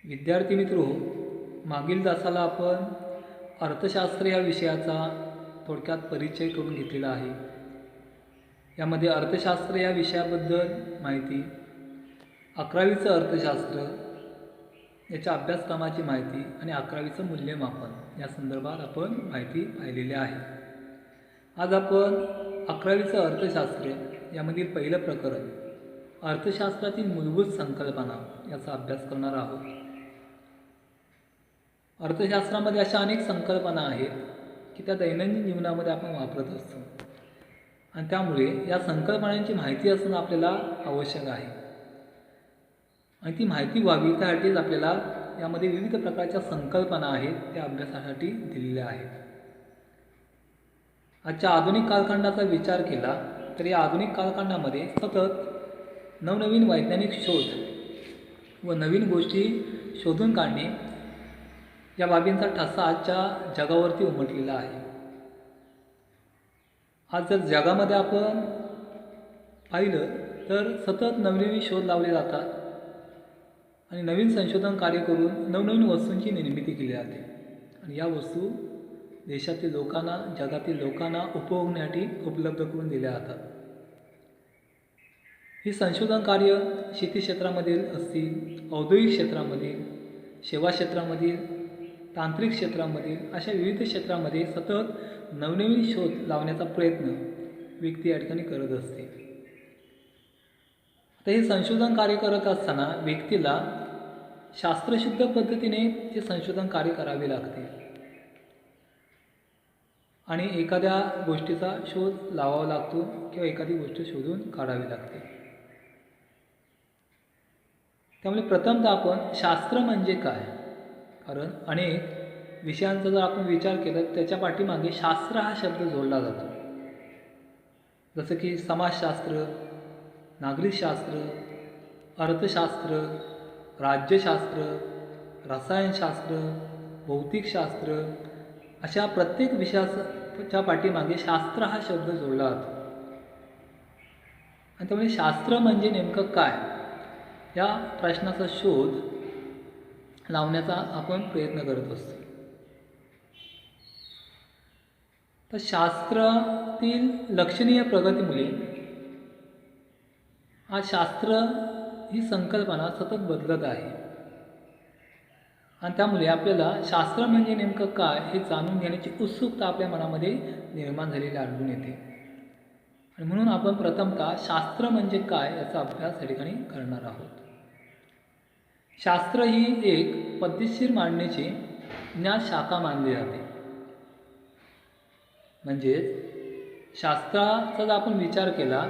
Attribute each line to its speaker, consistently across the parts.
Speaker 1: विद्यार्थी मित्रो, मागील तासाला आपण अर्थशास्त्र या विषयाचा थोडक्यात परिचय करून घेतलेला आहे. यामध्ये अर्थशास्त्र या विषयाबद्दल माहिती, 11वीचं अर्थशास्त्र याच्या अभ्यासक्रमाची माहिती आणि 11वीचं मूल्यमापन या संदर्भात आपण माहिती पाहिलेली आहे. आज आपण 11वीचं अर्थशास्त्र यामधील पहिलं प्रकरण अर्थशास्त्रातील मूलभूत संकल्पना याचा अभ्यास करणार आहोत. अर्थशास्त्रामध्ये अशा अनेक संकल्पना आहेत की त्या दैनंदिन जीवनामध्ये आपण वापरत असतो आणि त्यामुळे या संकल्पनांची माहिती असणं आपल्याला आवश्यक आहे आणि ती माहिती व्हावी त्यासाठीच आपल्याला यामध्ये विविध प्रकारच्या संकल्पना आहेत त्या अभ्यासासाठी दिलेल्या आहेत. आजच्या आधुनिक कालखंडाचा विचार केला तर या आधुनिक कालखंडामध्ये सतत नवनवीन वैज्ञानिक शोध व नवीन गोष्टी शोधून काढणे या बाबींचा ठसा आजच्या जगावरती उमटलेला आहे. आज जर जगामध्ये आपण पाहिलं तर सतत नवनवीन शोध लावले जातात आणि नवीन संशोधन कार्य करून नवनवीन वस्तूंची निर्मिती केली जाते आणि या वस्तू देशातील लोकांना, जगातील लोकांना उपभोगण्यासाठी उपलब्ध करून दिल्या जातात. ही संशोधन कार्य शेती क्षेत्रामधील असतील, औद्योगिक क्षेत्रामधील, सेवा क्षेत्रामधील, तांत्रिक क्षेत्रामधील अशा विविध क्षेत्रामध्ये सतत नवनवीन शोध लावण्याचा प्रयत्न व्यक्ती या ठिकाणी करत असते. आता हे संशोधन कार्य करत असताना व्यक्तीला शास्त्रशुद्ध पद्धतीने ते संशोधन कार्य करावे लागते आणि एखाद्या गोष्टीचा शोध लावावा लागतो किंवा एखादी गोष्ट शोधून काढावी लागते. त्यामुळे प्रथमतः आपण शास्त्र म्हणजे काय, कारण अनेक विषयांचा जर आपण विचार केला तर त्याच्या पाठीमागे शास्त्र हा शब्द जोडला जातो. जसं की समाजशास्त्र, नागरिकशास्त्र, अर्थशास्त्र, राज्यशास्त्र, रसायनशास्त्र, भौतिकशास्त्र अशा प्रत्येक विषयाच्या पाठीमागे शास्त्र हा शब्द जोडला जातो. आणि त्यामुळे शास्त्र म्हणजे नेमकं काय या प्रश्नाचा शोध लावण्याचा आपण प्रयत्न करत असतो. तर शास्त्रातील लक्षणीय प्रगतीमुळे आज शास्त्र ही संकल्पना सतत बदलत आहे आणि त्यामुळे आपल्याला शास्त्र म्हणजे नेमकं काय हे जाणून घेण्याची उत्सुकता आपल्या मनामध्ये निर्माण झालेली आढळून येते आणि म्हणून आपण प्रथमतः शास्त्र म्हणजे काय याचा अभ्यास या ठिकाणी करणार आहोत. शास्त्र ही एक पद्धतशीर मांडणीची ज्ञान शाखा मानली जाते. म्हणजेच शास्त्राचा जर आपण विचार केला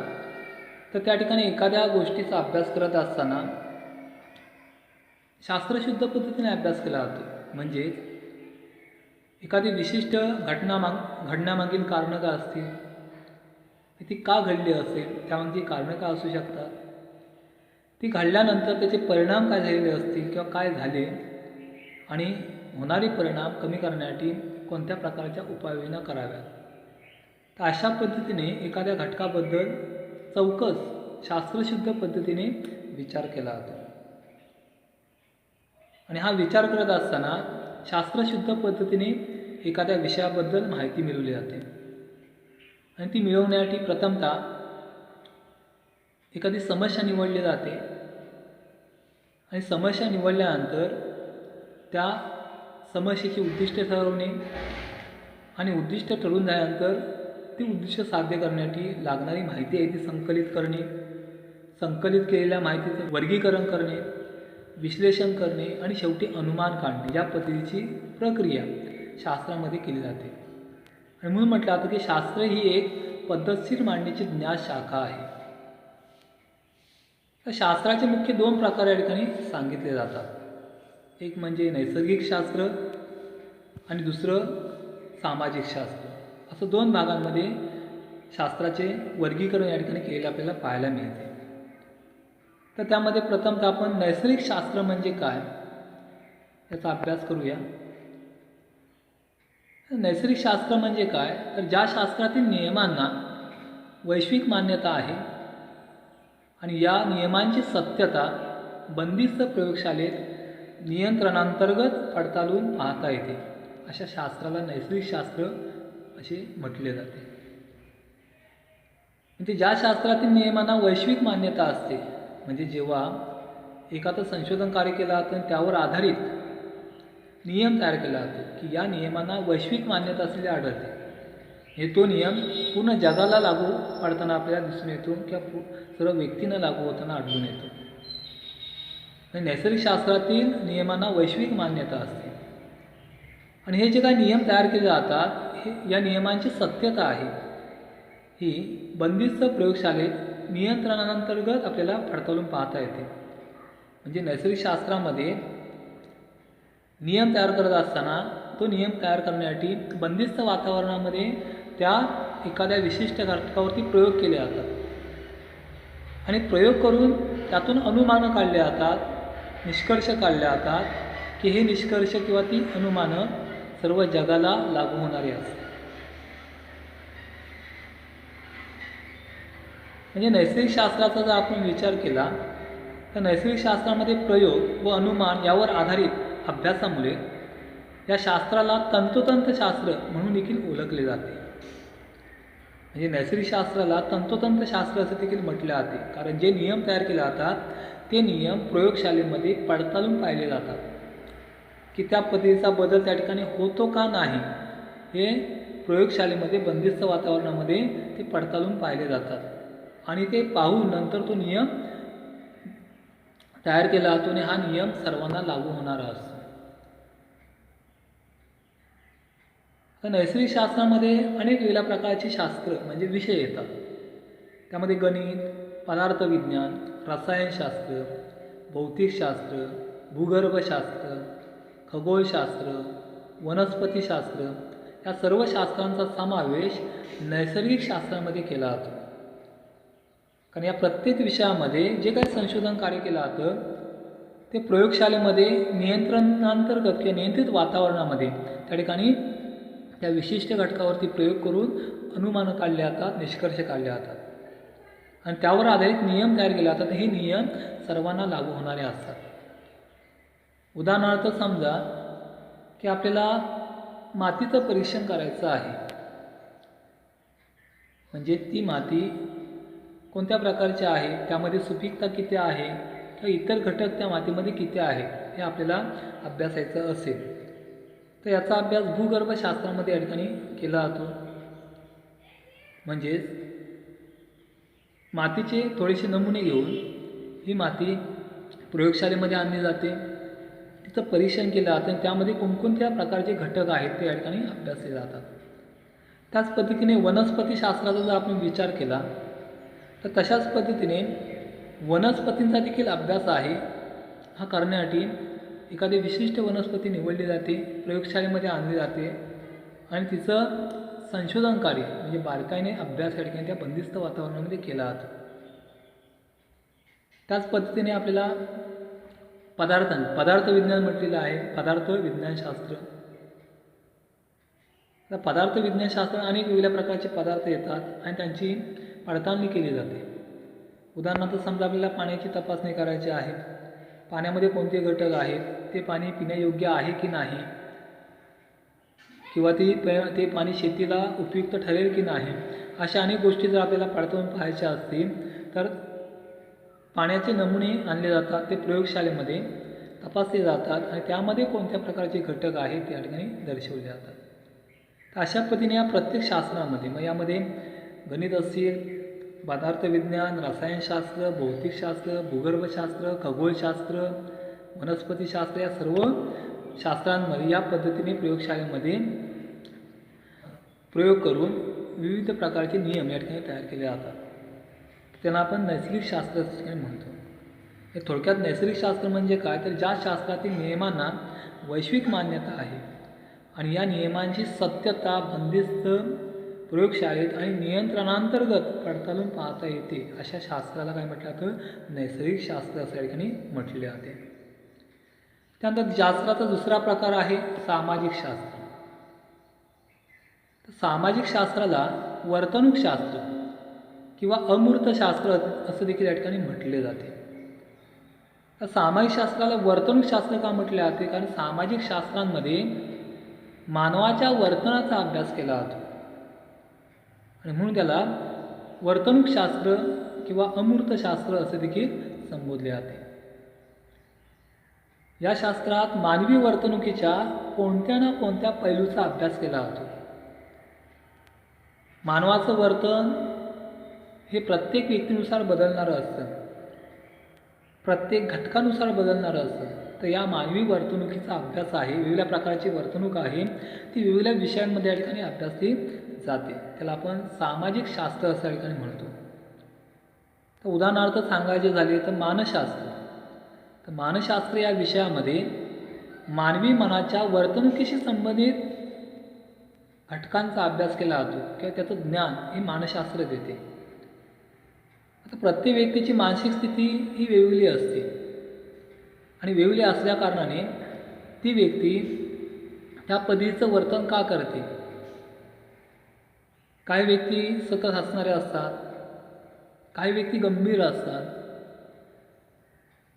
Speaker 1: तर त्या ठिकाणी एखाद्या गोष्टीचा अभ्यास करत असताना शास्त्रशुद्ध पद्धतीने अभ्यास केला जातो. म्हणजेच एखादी विशिष्ट घडण्यामागील कारणं काय असतील, ती का घडली असेल, त्यामागची कारणं काय असू शकतात, ती घडल्यानंतर त्याचे परिणाम काय झालेले असतील किंवा काय झाले आणि होणारे परिणाम कमी करण्यासाठी कोणत्या प्रकारच्या उपाययोजना कराव्यात. तर अशा पद्धतीने एखाद्या घटकाबद्दल चौकस शास्त्रशुद्ध पद्धतीने विचार केला जातो आणि हा विचार करत असताना शास्त्रशुद्ध पद्धतीने एखाद्या विषयाबद्दल माहिती मिळवली जाते आणि ती मिळवण्यासाठी प्रथमतः एखादी समस्या निवडली जाते आणि समस्या निवडल्यानंतर त्या समस्येची उद्दिष्टे ठरवणे आणि उद्दिष्ट ठरवून झाल्यानंतर ती उद्दिष्ट साध्य करण्यासाठी लागणारी माहिती आहे ती संकलित करणे, संकलित केलेल्या माहितीचं वर्गीकरण करणे, विश्लेषण करणे आणि शेवटी अनुमान काढणे या पद्धतीची प्रक्रिया शास्त्रामध्ये केली जाते. आणि म्हणून म्हटलं जातं की शास्त्र ही एक पद्धतशीर मांडणीची ज्ञान शाखा आहे. तर शास्त्राचे मुख्य दोन प्रकार या ठिकाणी सांगितले जातात. एक म्हणजे नैसर्गिक शास्त्र आणि दुसरं सामाजिक शास्त्र. असं दोन भागांमध्ये शास्त्राचे वर्गीकरण या ठिकाणी केलेले आपल्याला पाहायला मिळते. तर त्यामध्ये प्रथमतः आपण नैसर्गिक शास्त्र म्हणजे काय याचा अभ्यास करूया. नैसर्गिक शास्त्र म्हणजे काय, तर ज्या शास्त्रातील नियमांना वैश्विक मान्यता आहे आणि या नियमांची सत्यता बंदिस्त प्रयोगशाळेत नियंत्रणांतर्गत पडताळून पाहता येते. अशा शास्त्राला नैसर्गिक शास्त्र असे म्हटले जाते. म्हणजे ज्या शास्त्रातील नियमांना वैश्विक मान्यता असते, म्हणजे जेव्हा एखादं संशोधन कार्य केलं जातं त्यावर आधारित नियम तयार केला जातो की या नियमांना वैश्विक मान्यता असलेली आढळते. हे तो नियम पूर्ण जगाला लागू पडताना आपल्याला दिसून येतो किंवा सर्व व्यक्तींना लागू होताना आढळून येतो. नैसर्गिक शास्त्रातील नियमांना वैश्विक मान्यता असते आणि हे जे काही नियम तयार केले जातात हे या नियमांची सत्यता आहे ही बंदिस्त प्रयोगशाळेत नियंत्रणांतर्गत आपल्याला पडताळून पाहता येते. म्हणजे नैसर्गिक शास्त्रामध्ये नियम तयार करत असताना तो नियम तयार करण्यासाठी बंदिस्त वातावरणामध्ये त्या एखाद्या विशिष्ट घटकावरती प्रयोग केले जातात आणि प्रयोग करून त्यातून अनुमानं काढले जातात, निष्कर्ष काढले जातात की हे निष्कर्ष किंवा ती अनुमानं सर्व जगाला लागू होणारी असतात. म्हणजे नैसर्गिक शास्त्राचा जर आपण विचार केला तर नैसर्गिक शास्त्रामध्ये प्रयोग व अनुमान यावर आधारित अभ्यासामुळे या शास्त्राला तंतोतंत शास्त्र म्हणून देखील ओळखले जाते. म्हणजे नैसर्गिक शास्त्राला तंतोतंत शास्त्र असं देखील म्हटले जाते कारण जे नियम तयार केले जातात ते नियम प्रयोगशाळेमध्ये पडताळून पाहिले जातात की त्या पद्धतीचा बदल त्या ठिकाणी होतो का नाही हे प्रयोगशाळेमध्ये बंदिस्त वातावरणामध्ये ते पडताळून पाहिले जातात आणि ते पाहून नंतर तो नियम तयार केला जातो आणि हा नियम सर्वांना लागू होणारा असतो. तर नैसर्गिक शास्त्रामध्ये अनेक वेगळ्या प्रकारची शास्त्र म्हणजे विषय येतात. त्यामध्ये गणित, पदार्थविज्ञान, रसायनशास्त्र, भौतिकशास्त्र, भूगर्भशास्त्र, खगोलशास्त्र, वनस्पतीशास्त्र या सर्व शास्त्रांचा समावेश नैसर्गिक शास्त्रामध्ये केला जातो. कारण या प्रत्येक विषयामध्ये जे काही संशोधन कार्य केलं जातं ते प्रयोगशाळेमध्ये नियंत्रणांतर्गत किंवा नियंत्रित वातावरणामध्ये त्या ठिकाणी त्या विशिष्ट घटकावरती प्रयोग करून अनुमानं काढले जातात, निष्कर्ष काढले जातात आणि त्यावर आधारित नियम तयार केले जातात. हे नियम सर्वांना लागू होणारे असतात. उदाहरणार्थ समजा की आपल्याला मातीचं परीक्षण करायचं आहे, म्हणजे ती माती कोणत्या प्रकारची आहे, त्यामध्ये सुपीकता किती आहे किंवा इतर घटक त्या मातीमध्ये किती आहे हे आपल्याला अभ्यासायचं असेल तर याचा अभ्यास भूगर्भशास्त्रामध्ये या ठिकाणी केला जातो. म्हणजेच मातीचे थोडेसे नमुने घेऊन ही माती प्रयोगशाळेमध्ये आणली जाते, तिचं परीक्षण केलं जातं आणि त्यामध्ये कोणकोणत्या प्रकारचे घटक आहेत ते या ठिकाणी अभ्यासले जातात. त्याच पद्धतीने वनस्पतीशास्त्राचा जर आपण विचार केला तर तशाच पद्धतीने वनस्पतींचा देखील अभ्यास आहे. हा करण्यासाठी एखादी विशिष्ट वनस्पती निवडली जाते, प्रयोगशाळेमध्ये आणली जाते आणि तिचं संशोधन कार्य म्हणजे बारकाईने अभ्यास या ठिकाणी त्या बंदिस्त वातावरणामध्ये केला जातो. त्याच पद्धतीने आपल्याला पदार्थविज्ञान म्हटलेलं आहे, पदार्थ विज्ञानशास्त्र. तर पदार्थ विज्ञानशास्त्रात अनेक वेगळ्या प्रकारचे पदार्थ येतात आणि त्यांची पडताळणी केली जाते. उदाहरणार्थ समजा आपल्याला पाण्याची तपासणी करायची आहे, पाण्यामध्ये कोणते घटक आहेत, ते पाणी पिण्यायोग्य आहे की नाही किंवा ते पाणी शेतीला उपयुक्त ठरेल की नाही, अशा अनेक गोष्टी जर आपल्याला पडताळून पाहायच्या असतील तर पाण्याचे नमुने आणले जातात, ते प्रयोगशाळेमध्ये तपासले जातात आणि त्यामध्ये कोणत्या प्रकारचे घटक आहेत त्या ठिकाणी दर्शवले जातात. तर अशा पद्धतीने या प्रत्येक शास्त्रामध्ये मग यामध्ये गणित असेल, पदार्थविज्ञान, रसायनशास्त्र, भौतिकशास्त्र, भूगर्भशास्त्र, खगोलशास्त्र, वनस्पतीशास्त्र या सर्व शास्त्रांमध्ये या पद्धतीने प्रयोगशाळेमध्ये प्रयोग करून विविध प्रकारचे नियम या ठिकाणी तयार केले जातात. त्यांना आपण नैसर्गिक शास्त्र असं म्हणतो. हे थोडक्यात नैसर्गिक शास्त्र म्हणजे काय तर ज्या शास्त्रातील नियमांना वैश्विक मान्यता आहे आणि या नियमांची सत्यता बंदिस्त प्रयोगशाळेत आणि नियंत्रणांतर्गत पडताळून पाहता येते अशा शास्त्राला काय म्हटलं जातं, नैसर्गिक शास्त्र असं या ठिकाणी म्हटले जाते. त्यानंतर शास्त्राचा दुसरा प्रकार आहे सामाजिक शास्त्र. तर सामाजिक शास्त्राला वर्तणूकशास्त्र किंवा अमूर्त शास्त्र असं देखील या ठिकाणी म्हटले जाते. तर सामाजिक शास्त्राला वर्तणूक शास्त्र का म्हटले जाते? कारण सामाजिक शास्त्रांमध्ये मानवाच्या वर्तनाचा अभ्यास केला जातो आणि म्हणून त्याला वर्तणूक शास्त्र किंवा अमूर्त शास्त्र असे देखील संबोधले जाते. या शास्त्रात मानवी वर्तणुकीच्या कोणत्या ना कोणत्या पैलूचा अभ्यास केला जातो. मानवाचं वर्तन हे प्रत्येक व्यक्तीनुसार बदलणारं असतं, प्रत्येक घटकानुसार बदलणारं असतं. तर या मानवी वर्तणुकीचा अभ्यास आहे, वेगवेगळ्या प्रकारची वर्तणूक आहे, ती वेगवेगळ्या विषयांमध्ये या ठिकाणी अभ्यासली जाते. त्याला आपण सामाजिक शास्त्र असं या ठिकाणी म्हणतो. तर उदाहरणार्थ सांगायचे झाले तर मानसशास्त्र. तर मानसशास्त्र या विषयामध्ये मानवी मनाच्या वर्तणुकीशी संबंधित घटकांचा अभ्यास केला जातो किंवा त्याचं ज्ञान हे मानसशास्त्र देते. आता प्रत्येक व्यक्तीची मानसिक स्थिती ही वेगवेगळी असते आणि वेगवेगळी असल्या कारणाने ती व्यक्ती त्या पद्धतीचं वर्तन का करते. काही व्यक्ती सतत हसणारे असतात, काही व्यक्ती गंभीर असतात,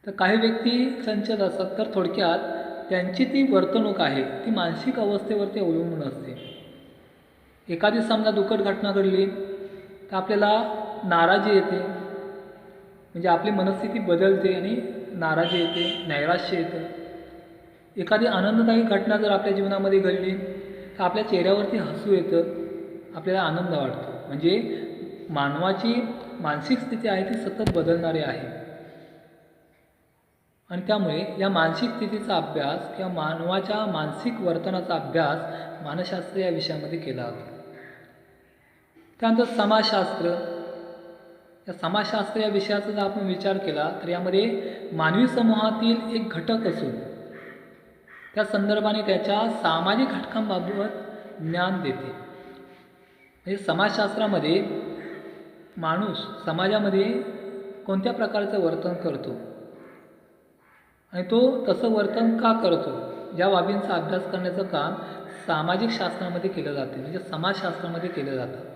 Speaker 1: तर काही व्यक्ती चंचल असतात. तर थोडक्यात त्यांची ती वर्तणूक आहे ती मानसिक अवस्थेवरती अवलंबून असते. एखादी समजा दुःखद घटना घडली तर आपल्याला नाराजी येते, म्हणजे आपली मनस्थिती बदलते आणि नाराजी येते, नैराश्य येतं. एखादी आनंददायी घटना जर आपल्या जीवनामध्ये घडली तर आपल्या चेहऱ्यावरती हसू येतं, आपल्याला आनंद वाटतो. म्हणजे मानवाची मानसिक स्थिती आहे ती सतत बदलणारी आहे आणि त्यामुळे या मानसिक स्थितीचा अभ्यास किंवा मानवाच्या मानसिक वर्तनाचा अभ्यास मानसशास्त्र या विषयामध्ये केला जातो. त्यानंतर समाजशास्त्र. या समाजशास्त्र या विषयाचा जर आपण विचार केला तर यामध्ये मानवी समूहातील एक घटक असून त्या संदर्भाने त्याच्या सामाजिक घटकांबाबत ज्ञान देते. म्हणजे समाजशास्त्रामध्ये माणूस समाजामध्ये कोणत्या प्रकारचं वर्तन करतो आणि तो तसं वर्तन का करतो या बाबींचा अभ्यास करण्याचं काम सामाजिक शास्त्रामध्ये केलं जाते, म्हणजे समाजशास्त्रामध्ये केलं जातं.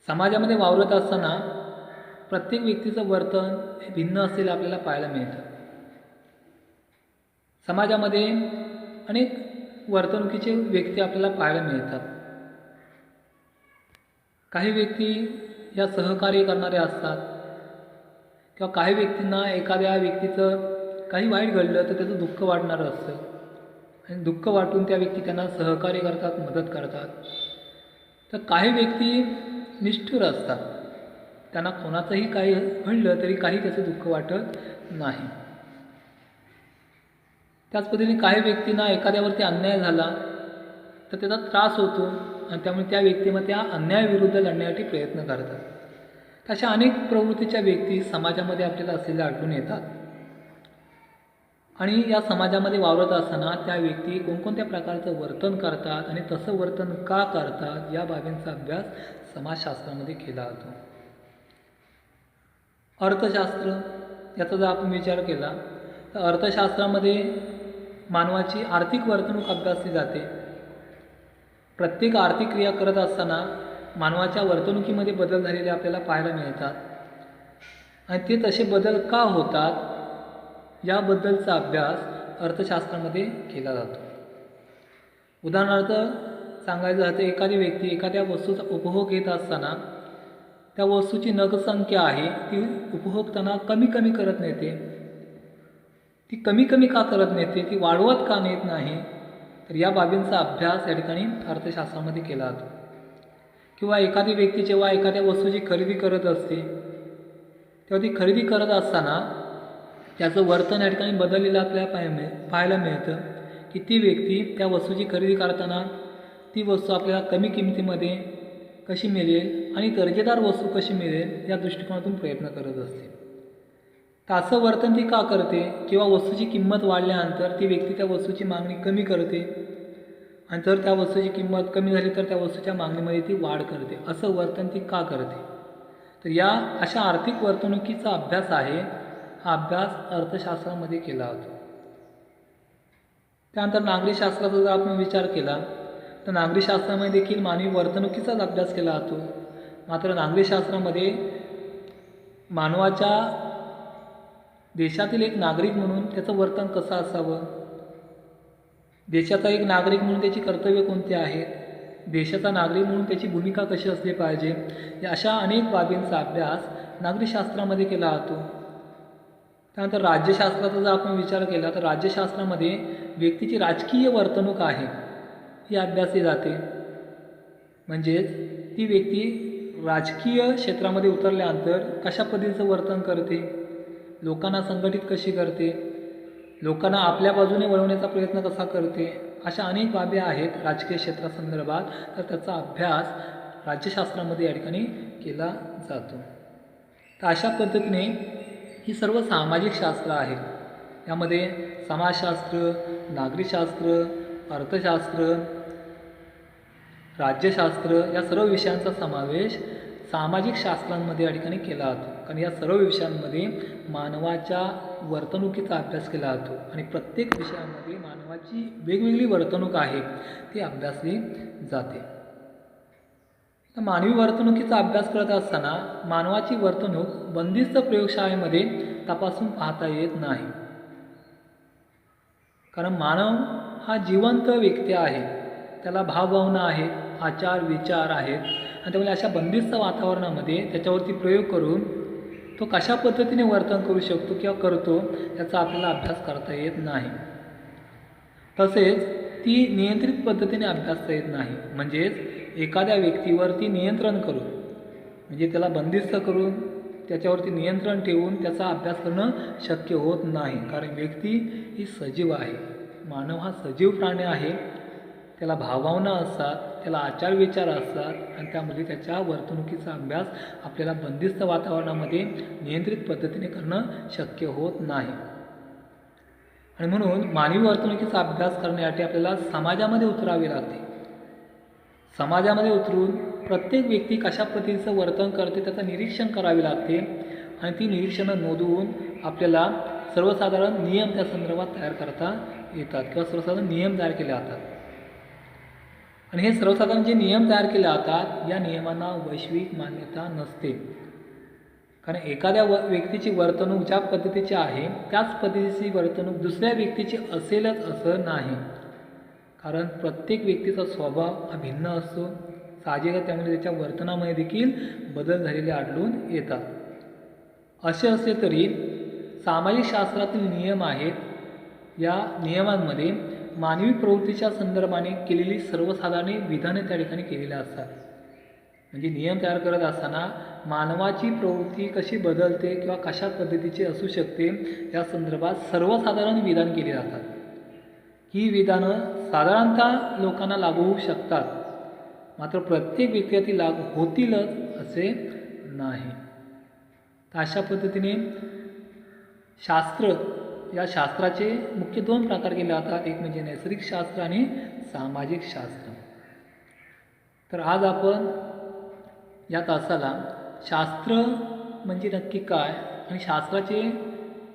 Speaker 1: समाजामध्ये वावरत असताना प्रत्येक व्यक्तीचं वर्तन हे भिन्न असलेलं आपल्याला पाहायला मिळतं. समाजामध्ये अनेक वर्तणुकीचे व्यक्ती आपल्याला पाहायला मिळतात. काही व्यक्ती या सहकार्य करणारे असतात किंवा काही व्यक्तींना एखाद्या व्यक्तीचं काही वाईट घडलं तर त्याचं दुःख वाटणारं असतं आणि दुःख वाटून त्या व्यक्ती त्यांना सहकार्य करतात, मदत करतात. तर काही व्यक्ती निष्ठुर असतात, त्यांना कोणाचंही काही घडलं तरी काही त्याचं दुःख वाटत नाही. त्याच पद्धतीने काही व्यक्तींना एखाद्यावरती अन्याय झाला तर त्याचा त्रास होतो आणि त्यामुळे त्या व्यक्ती मग त्या अन्यायाविरुद्ध लढण्यासाठी प्रयत्न करतात. अशा अनेक प्रवृत्तीच्या व्यक्ती समाजामध्ये आपल्याला असलेल्या आढळून येतात आणि या समाजामध्ये वावरत असताना त्या व्यक्ती कोणकोणत्या प्रकारचं वर्तन करतात आणि तसं वर्तन का करतात या बाबींचा अभ्यास समाजशास्त्रामध्ये केला जातो. अर्थशास्त्र याचा जर आपण विचार केला तर अर्थशास्त्रामध्ये मानवाची आर्थिक वर्तणूक अभ्यासली जाते. प्रत्येक आर्थिक क्रिया करत असताना मानवाच्या वर्तणुकीमध्ये बदल झालेले आपल्याला पाहायला मिळतात आणि ते तसे बदल का होतात याबद्दलचा अभ्यास अर्थशास्त्रामध्ये केला जातो. उदाहरणार्थ सांगायचं झालं तर एखादी व्यक्ती एखाद्या वस्तूचा उपभोग घेत असताना त्या वस्तूची नगसंख्या आहे ती उपभोगताना कमी कमी करत नेते. ती कमी कमी का करत नेते, ती वाढवत का नेत नाही, तर या बाबींचा अभ्यास या ठिकाणी अर्थशास्त्रामध्ये केला जातो. किंवा एखादी व्यक्ती जेव्हा एखाद्या वस्तूची खरेदी करत असते तेव्हा ती खरेदी करत असताना त्याचं वर्तन या ठिकाणी बदललेलं आपल्याला पाहायला मिळतं की ती व्यक्ती त्या वस्तूची खरेदी करताना ती वस्तू आपल्याला कमी किमतीमध्ये कशी मिळेल आणि दर्जेदार वस्तू कशी मिळेल या दृष्टिकोनातून प्रयत्न करत असते. तर असं वर्तन ती का करते किंवा वस्तूची किंमत वाढल्यानंतर ती व्यक्ती त्या वस्तूची मागणी कमी करते आणि जर त्या वस्तूची किंमत कमी झाली तर त्या वस्तूच्या मागणीमध्ये ती वाढ करते. असं वर्तन ती का करते, तर या अशा आर्थिक वर्तणुकीचा अभ्यास आहे, हा अभ्यास अर्थशास्त्रामध्ये केला जातो. त्यानंतर नागरिकशास्त्राचा जर आपण विचार केला तर नागरिकशास्त्रामध्ये देखील मानवी वर्तणुकीचाच अभ्यास केला जातो. मात्र नागरिकशास्त्रामध्ये मानवाच्या देशातील एक नागरिक म्हणून त्याचं वर्तन कसं असावं, देशाचा एक नागरिक म्हणून त्याची कर्तव्य कोणती आहेत, देशाचा नागरिक म्हणून त्याची भूमिका कशी असली पाहिजे, या अशा अनेक बाबींचा अभ्यास नागरिकशास्त्रामध्ये केला जातो. त्यानंतर राज्यशास्त्राचा जर आपण विचार केला तर राज्यशास्त्रामध्ये व्यक्तीची राजकीय वर्तणूक आहे ही अभ्यासली जाते. म्हणजेच ती व्यक्ती राजकीय क्षेत्रामध्ये उतरल्यानंतर कशा पद्धतीचं वर्तन करते, लोकांना संघटित कशी करते, लोकांना आपल्या बाजूने वळवण्याचा प्रयत्न कसा करते, अशा अनेक बाबी आहेत राजकीय क्षेत्रासंदर्भात. तर त्याचा अभ्यास राज्यशास्त्रामध्ये या ठिकाणी केला जातो. तर अशा पद्धतीने ही सर्व सामाजिक शास्त्र आहेत. यामध्ये समाजशास्त्र, नागरिकशास्त्र, अर्थशास्त्र, राज्यशास्त्र या सर्व विषयांचा समावेश सामाजिक शास्त्रांमध्ये या ठिकाणी केला जातो. कारण या सर्व विषयांमध्ये मानवाच्या वर्तणुकीचा अभ्यास केला जातो आणि प्रत्येक विषयामध्ये मानवाची वेगवेगळी वर्तणूक आहे ती अभ्यासली जाते. तर मानवी वर्तणुकीचा अभ्यास करत असताना मानवाची वर्तणूक बंदिस्त प्रयोगशाळेमध्ये तपासून पाहता येत नाही. कारण मानव हा जिवंत व्यक्ती आहे, त्याला भावभावना आहेत, आचार विचार आहेत आणि त्यामुळे अशा बंदिस्त वातावरणामध्ये त्याच्यावरती प्रयोग करून तो कशा पद्धतीने वर्तन करू शकतो किंवा करतो याचा आपल्याला अभ्यास करता येत नाही. तसेच ती नियंत्रित पद्धतीने अभ्यासता येत नाही. म्हणजेच एखाद्या व्यक्तीवरती नियंत्रण करून म्हणजे त्याला बंदिस्त करून त्याच्यावरती नियंत्रण ठेवून त्याचा अभ्यास करणं शक्य होत नाही. कारण व्यक्ती ही सजीव आहे, मानव हा सजीव प्राणी आहे, त्याला भावभावना असतात, त्याला आचार विचार असतात आणि त्यामुळे त्याच्या वर्तणुकीचा अभ्यास आपल्याला बंदिस्त वातावरणामध्ये नियंत्रित पद्धतीने करणं शक्य होत नाही. आणि म्हणून मानवी वर्तणुकीचा अभ्यास करण्यासाठी आपल्याला समाजामध्ये उतरावे लागते. समाजामध्ये उतरून प्रत्येक व्यक्ती कशा पद्धतीचं वर्तन करते त्याचं निरीक्षण करावे लागते आणि ती निरीक्षणं नोंदवून आपल्याला सर्वसाधारण नियम त्या संदर्भात तयार करता येतात किंवा सर्वसाधारण नियम तयार केले जातात. आणि हे सर्वसाधारण जे नियम तयार केले जातात या नियमांना वैश्विक मान्यता नसते. कारण एखाद्या व्यक्तीची वर्तणूक ज्या पद्धतीची आहे त्याच पद्धतीची वर्तणूक दुसऱ्या व्यक्तीची असेलच असं नाही. कारण प्रत्येक व्यक्तीचा स्वभाव हा भिन्न असतो, साहजिकच त्यामुळे त्याच्या वर्तनामध्ये देखील बदल झालेले आढळून येतात. असे असले तरी सामाजिक शास्त्रातील नियम आहेत, या नियमांमध्ये मानवी प्रवृत्तीच्या संदर्भाने केलेली सर्वसाधारण विधाने त्या ठिकाणी केलेली असतात. म्हणजे नियम तयार करत असताना मानवाची प्रवृत्ती कशी बदलते किंवा कशा पद्धतीची असू शकते या संदर्भात सर्वसाधारण विधान केली जातात. ही विधानं साधारणतः लोकांना लागू होऊ शकतात, मात्र प्रत्येक व्यक्तीला लागू होतीलच असे नाही. तर अशा पद्धतीने शास्त्र या शास्त्राचे मुख्य 2 प्रकार केले जातात. एक म्हणजे नैसर्गिक शास्त्र आणि सामाजिक शास्त्र. तर आज आपण या तासाला शास्त्र म्हणजे नक्की काय आणि शास्त्राचे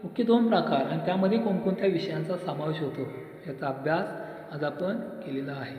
Speaker 1: मुख्य 2 प्रकार आणि त्यामध्ये कोणकोणत्या विषयांचा समावेश होतो याचा अभ्यास आज आपण केलेला आहे.